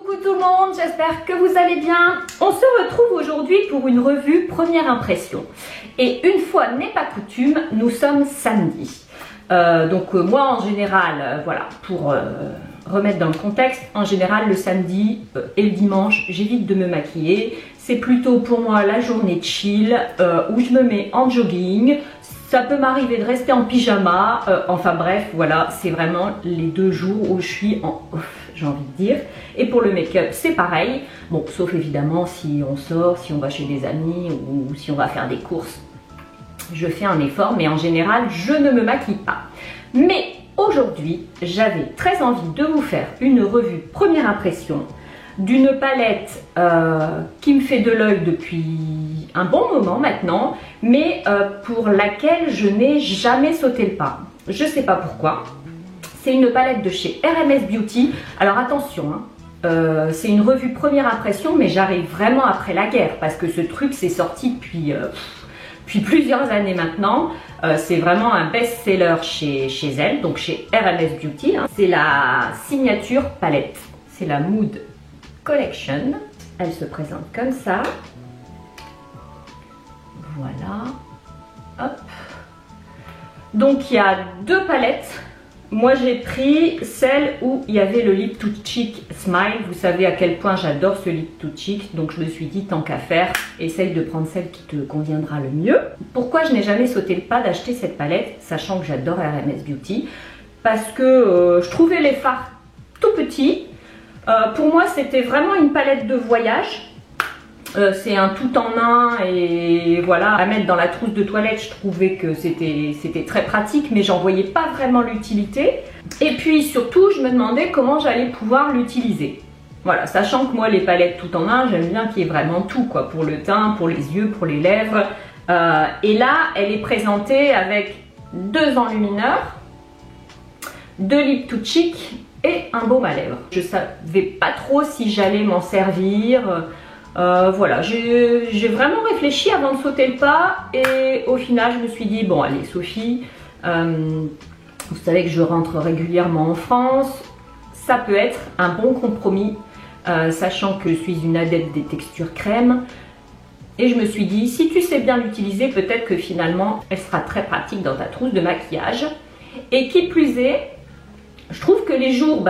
Coucou tout le monde, j'espère que vous allez bien. On se retrouve aujourd'hui pour une revue première impression. Et une fois n'est pas coutume, nous sommes samedi. Moi en général, voilà, pour remettre dans le contexte, en général le samedi et le dimanche, j'évite de me maquiller. C'est plutôt pour moi la journée chill où je me mets en jogging. Ça peut m'arriver de rester en pyjama, enfin bref, voilà, c'est vraiment les 2 jours où je suis en off, j'ai envie de dire. Et pour le make-up, c'est pareil, bon, sauf évidemment si on sort, si on va chez des amis ou si on va faire des courses, je fais un effort, mais en général, je ne me maquille pas. Mais aujourd'hui, j'avais très envie de vous faire une revue première impression d'une palette qui me fait de l'œil depuis un bon moment maintenant, mais pour laquelle je n'ai jamais sauté le pas. Je ne sais pas pourquoi. C'est une palette de chez RMS Beauty. Alors attention, hein, c'est une revue première impression, mais j'arrive vraiment après la guerre parce que ce truc s'est sorti depuis plusieurs années maintenant. C'est vraiment un best-seller chez elle, donc chez RMS Beauty. Hein. C'est la signature palette. C'est la Mood Collection. Elle se présente comme ça. Voilà. Hop. Donc il y a 2 palettes. Moi j'ai pris celle où il y avait le Lip to Cheek Smile. Vous savez à quel point j'adore ce Lip to Cheek. Donc je me suis dit tant qu'à faire, essaye de prendre celle qui te conviendra le mieux. Pourquoi je n'ai jamais sauté le pas d'acheter cette palette, sachant que j'adore RMS Beauty? Parce que je trouvais les fards tout petits. Pour moi c'était vraiment une palette de voyage. C'est un tout en un et voilà, à mettre dans la trousse de toilette, je trouvais que c'était très pratique, mais j'en voyais pas vraiment l'utilité. Et puis surtout, je me demandais comment j'allais pouvoir l'utiliser. Voilà, sachant que moi les palettes tout en un, j'aime bien qu'il y ait vraiment tout, quoi, pour le teint, pour les yeux, pour les lèvres. Et là, elle est présentée avec 2 enlumineurs, 2 lip to cheek et un baume à lèvres. Je savais pas trop si j'allais m'en servir. Voilà, j'ai vraiment réfléchi avant de sauter le pas et au final je me suis dit bon allez Sophie, vous savez que je rentre régulièrement en France, ça peut être un bon compromis, sachant que je suis une adepte des textures crème, et je me suis dit si tu sais bien l'utiliser, peut-être que finalement elle sera très pratique dans ta trousse de maquillage. Et qui plus est, je trouve que les jours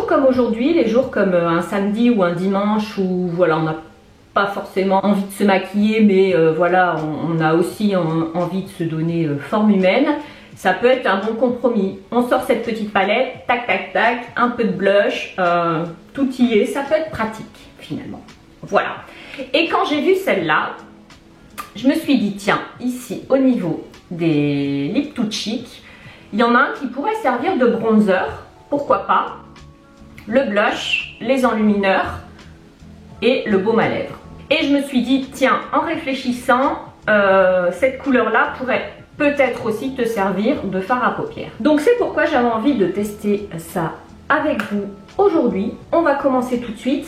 comme aujourd'hui, les jours comme un samedi ou un dimanche où voilà on a pas forcément envie de se maquiller, mais voilà, on a aussi envie de se donner forme humaine. Ça peut être un bon compromis. On sort cette petite palette, tac tac tac, un peu de blush, tout y est, ça peut être pratique finalement. Voilà. Et quand j'ai vu celle-là, je me suis dit tiens, ici au niveau des lip to cheek, il y en a un qui pourrait servir de bronzer, pourquoi pas, le blush, les enlumineurs et le baume à lèvres. Et je me suis dit, tiens, en réfléchissant, cette couleur-là pourrait peut-être aussi te servir de fard à paupières. Donc c'est pourquoi j'avais envie de tester ça avec vous aujourd'hui. On va commencer tout de suite.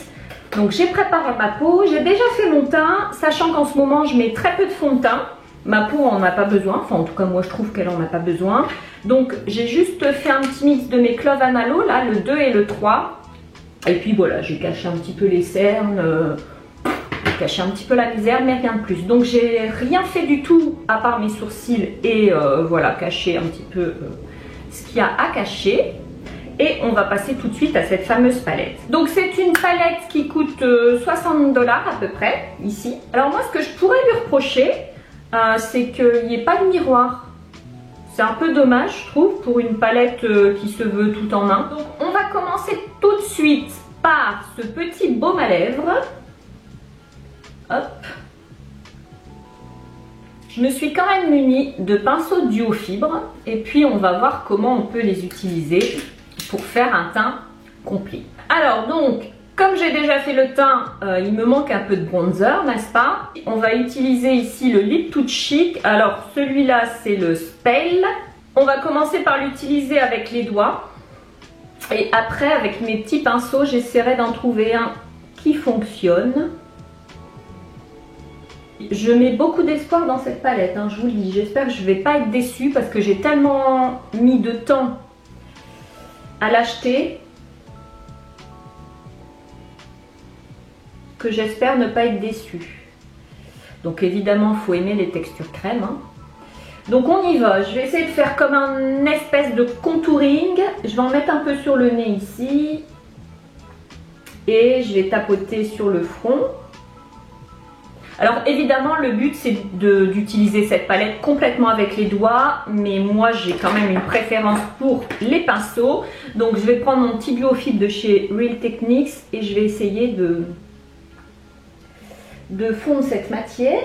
Donc j'ai préparé ma peau, j'ai déjà fait mon teint, sachant qu'en ce moment je mets très peu de fond de teint. Ma peau en a pas besoin, enfin en tout cas moi je trouve qu'elle en a pas besoin. Donc j'ai juste fait un petit mix de mes Clove Analo, là le 2 et le 3. Et puis voilà, j'ai caché un petit peu les cernes, j'ai caché un petit peu la misère, mais rien de plus. Donc j'ai rien fait du tout à part mes sourcils et voilà, cacher un petit peu ce qu'il y a à cacher. Et on va passer tout de suite à cette fameuse palette. Donc c'est une palette qui coûte 60 $ à peu près, ici. Alors moi ce que je pourrais lui reprocher, c'est qu'il n'y ait pas de miroir. C'est un peu dommage, je trouve, pour une palette qui se veut tout en un. Donc, on va commencer tout de suite par ce petit baume à lèvres. Hop. Je me suis quand même munie de pinceaux duo fibre. Et puis, on va voir comment on peut les utiliser pour faire un teint complet. Alors, donc, comme j'ai déjà fait le teint, il me manque un peu de bronzer, n'est-ce pas? On va utiliser ici le Lip to Cheek. Alors celui-là c'est le Spell. On va commencer par l'utiliser avec les doigts. Et après avec mes petits pinceaux, j'essaierai d'en trouver un qui fonctionne. Je mets beaucoup d'espoir dans cette palette, hein, je vous le dis. J'espère que je ne vais pas être déçue parce que j'ai tellement mis de temps à l'acheter. que j'espère ne pas être déçue. Donc évidemment, il faut aimer les textures crème, hein. Donc on y va, je vais essayer de faire comme un espèce de contouring. Je vais en mettre un peu sur le nez ici. Et je vais tapoter sur le front. Alors évidemment le but c'est d'utiliser cette palette complètement avec les doigts, mais moi j'ai quand même une préférence pour les pinceaux. Donc je vais prendre mon petit duofil de chez Real Techniques et je vais essayer de fondre cette matière.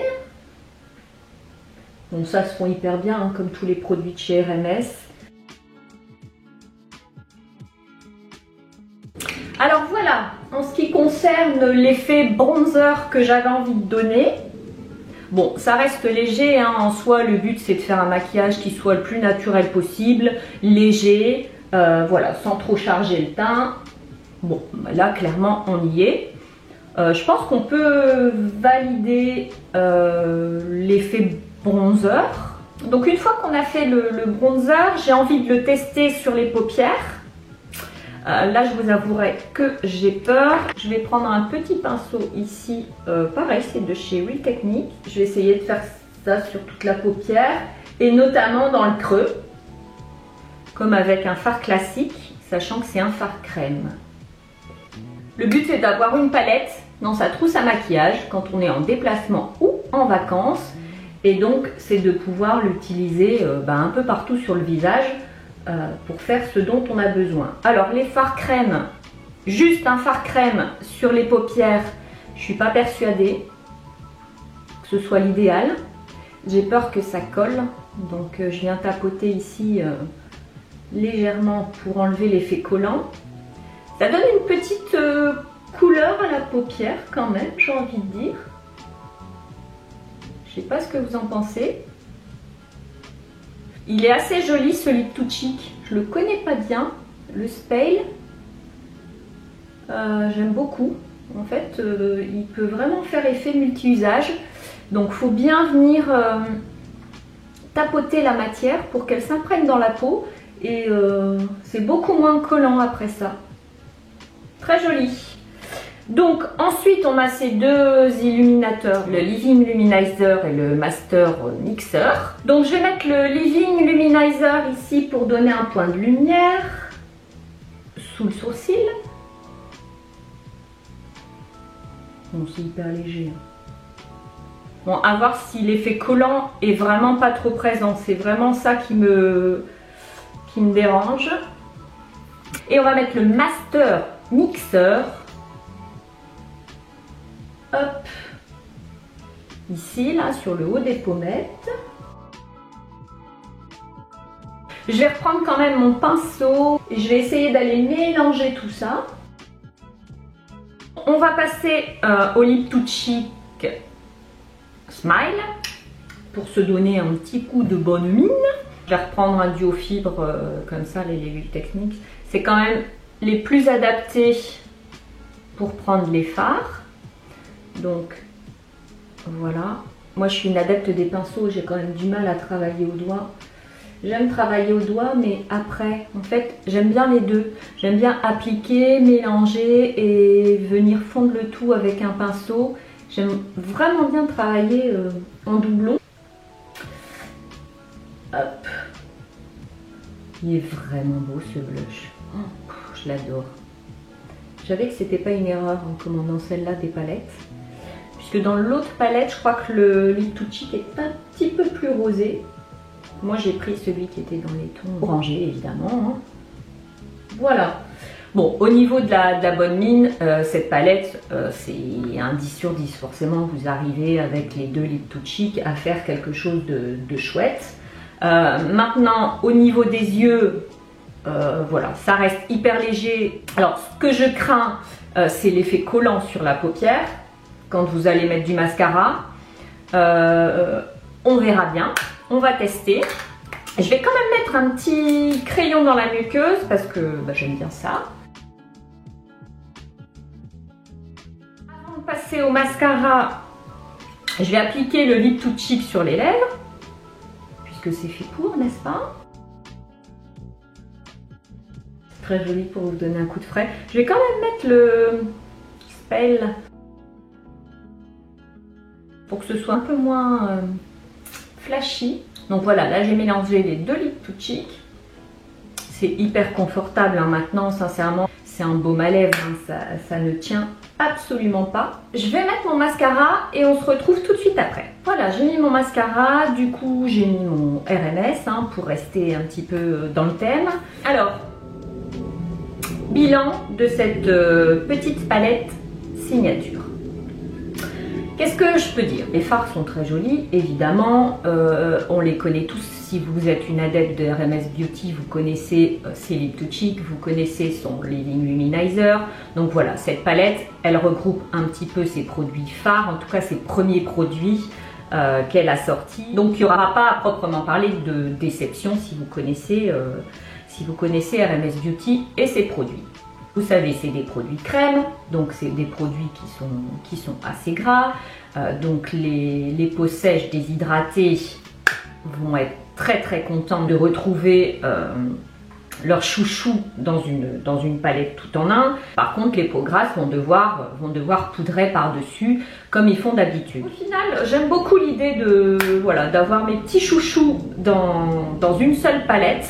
Bon, ça se fond hyper bien, hein, comme tous les produits de chez RMS. Alors voilà, en ce qui concerne l'effet bronzer que j'avais envie de donner, bon, ça reste léger, hein, en soi, le but c'est de faire un maquillage qui soit le plus naturel possible, léger, voilà, sans trop charger le teint. Bon, là clairement on y est. Je pense qu'on peut valider l'effet bronzer. Donc une fois qu'on a fait le bronzer, j'ai envie de le tester sur les paupières. Là je vous avouerai que j'ai peur. Je vais prendre un petit pinceau ici, pareil c'est de chez Real Techniques. Je vais essayer de faire ça sur toute la paupière et notamment dans le creux, comme avec un fard classique, sachant que c'est un fard crème. Le but c'est d'avoir une palette dans sa trousse à maquillage quand on est en déplacement ou en vacances, et donc c'est de pouvoir l'utiliser un peu partout sur le visage pour faire ce dont on a besoin. Alors les fards crème, juste un fard crème sur les paupières, je suis pas persuadée que ce soit l'idéal. J'ai peur que ça colle, donc je viens tapoter ici légèrement pour enlever l'effet collant. Ça donne une petite couleur à la paupière quand même, j'ai envie de dire. Je sais pas ce que vous en pensez. Il est assez joli ce Lip to Cheek. Je le connais pas bien, le Spale. J'aime beaucoup. En fait, il peut vraiment faire effet multi-usage. Donc, faut bien venir tapoter la matière pour qu'elle s'imprègne dans la peau. Et c'est beaucoup moins collant après ça. Très joli. Donc ensuite on a ces deux illuminateurs, le Living Luminizer et le Master Mixer. Donc je vais mettre le Living Luminizer ici pour donner un point de lumière sous le sourcil. Bon, c'est hyper léger. Bon, à voir si l'effet collant est vraiment pas trop présent. C'est vraiment ça qui me dérange. Et on va mettre le Master Mixer. Hop, ici, là, sur le haut des pommettes. Je vais reprendre quand même mon pinceau et je vais essayer d'aller mélanger tout ça. On va passer au Lip to Cheek Smile pour se donner un petit coup de bonne mine. Je vais reprendre un duo fibre comme ça, les Real Techniques. C'est quand même les plus adaptés pour prendre les fards. Donc voilà, moi je suis une adepte des pinceaux, j'ai quand même du mal à travailler au doigt. J'aime travailler au doigt, mais après, en fait, j'aime bien les deux. J'aime bien appliquer, mélanger et venir fondre le tout avec un pinceau. J'aime vraiment bien travailler en doublon. Hop. Il est vraiment beau ce blush. Oh, je l'adore. Je savais que c'était pas une erreur en commandant celle-là des palettes. Puisque dans l'autre palette, je crois que le Lip to Cheek est un petit peu plus rosé. Moi, j'ai pris celui qui était dans les tons orangés, évidemment. Hein. Voilà. Bon, au niveau de la bonne mine, cette palette, c'est un 10 sur 10. Forcément, vous arrivez avec les deux Lip to Cheek à faire quelque chose de chouette. Maintenant, au niveau des yeux, voilà, ça reste hyper léger. Alors, ce que je crains, c'est l'effet collant sur la paupière. Quand vous allez mettre du mascara, on verra bien, on va tester. Je vais quand même mettre un petit crayon dans la muqueuse parce que j'aime bien ça. Avant de passer au mascara, je vais appliquer le Lip to Cheek sur les lèvres, puisque c'est fait pour, n'est-ce pas? Très joli pour vous donner un coup de frais. Je vais quand même mettre le Spell pour que ce soit un peu moins flashy. Donc voilà, là j'ai mélangé les deux Lip to Cheek. C'est hyper confortable hein, maintenant, sincèrement. C'est un baume à lèvres, hein, ça ne tient absolument pas. Je vais mettre mon mascara et on se retrouve tout de suite après. Voilà, j'ai mis mon mascara, du coup j'ai mis mon RMS hein, pour rester un petit peu dans le thème. Alors, bilan de cette petite palette signature. Qu'est-ce que je peux dire? Les fards sont très jolis, évidemment, on les connaît tous. Si vous êtes une adepte de RMS Beauty, vous connaissez ses Lip to Cheek, vous connaissez son Living Luminizer. Donc voilà, cette palette, elle regroupe un petit peu ses produits phares, en tout cas ses premiers produits qu'elle a sortis. Donc il n'y aura pas à proprement parler de déception si vous connaissez RMS Beauty et ses produits. Vous savez, c'est des produits crème, donc c'est des produits qui sont assez gras. Donc les peaux sèches déshydratées vont être très contents de retrouver leur chouchou dans une palette tout en un. Par contre, les peaux grasses vont devoir poudrer par-dessus comme ils font d'habitude. Au final, j'aime beaucoup l'idée d'avoir mes petits chouchous dans une seule palette.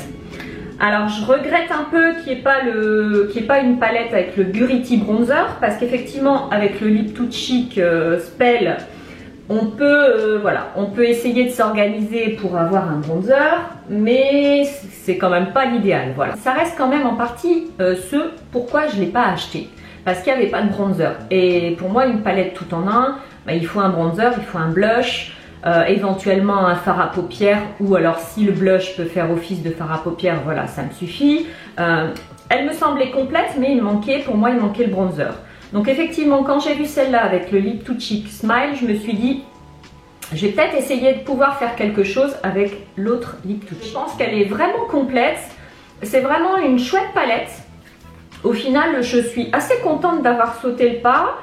Alors je regrette un peu qu'il n'y ait pas une palette avec le Purity Bronzer, parce qu'effectivement avec le Lip to Cheek Spell, on peut essayer de s'organiser pour avoir un bronzer, mais c'est quand même pas l'idéal. Voilà. Ça reste quand même en partie ce pourquoi je ne l'ai pas acheté, parce qu'il n'y avait pas de bronzer. Et pour moi, une palette tout en un, il faut un bronzer, il faut un blush, éventuellement un fard à paupières, ou alors si le blush peut faire office de fard à paupières, voilà, ça me suffit. Elle me semblait complète, mais pour moi il manquait le bronzer. Donc effectivement, quand j'ai vu celle-là avec le Lip to Cheek Smile, je me suis dit, je vais peut-être essayer de pouvoir faire quelque chose avec l'autre Lip to Cheek. Je pense qu'elle est vraiment complète, c'est vraiment une chouette palette. Au final, je suis assez contente d'avoir sauté le pas.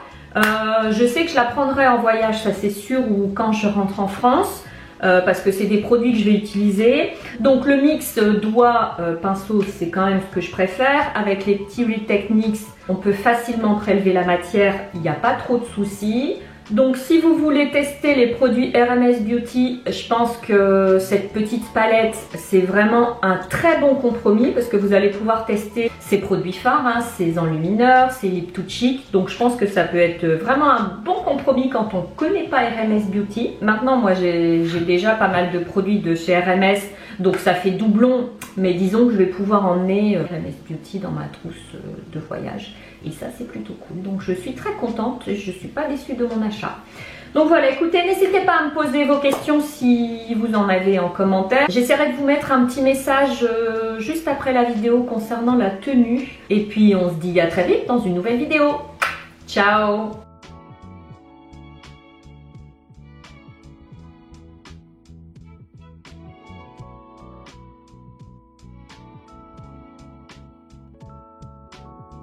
Je sais que je la prendrai en voyage, ça c'est sûr, ou quand je rentre en France, parce que c'est des produits que je vais utiliser. Donc le mix doigt pinceau, c'est quand même ce que je préfère. Avec les petits Techniques, on peut facilement prélever la matière, il n'y a pas trop de soucis. Donc si vous voulez tester les produits RMS Beauty, je pense que cette petite palette, c'est vraiment un très bon compromis, parce que vous allez pouvoir tester ces produits phares, hein, ces enlumineurs, ces Lip to Cheek. Donc je pense que ça peut être vraiment un bon compromis quand on ne connaît pas RMS Beauty. Maintenant, moi j'ai déjà pas mal de produits de chez RMS, donc ça fait doublon, mais disons que je vais pouvoir emmener RMS Beauty dans ma trousse de voyage. Et ça, c'est plutôt cool. Donc, je suis très contente. Je ne suis pas déçue de mon achat. Donc voilà, écoutez, n'hésitez pas à me poser vos questions si vous en avez en commentaire. J'essaierai de vous mettre un petit message juste après la vidéo concernant la tenue. Et puis, on se dit à très vite dans une nouvelle vidéo. Ciao!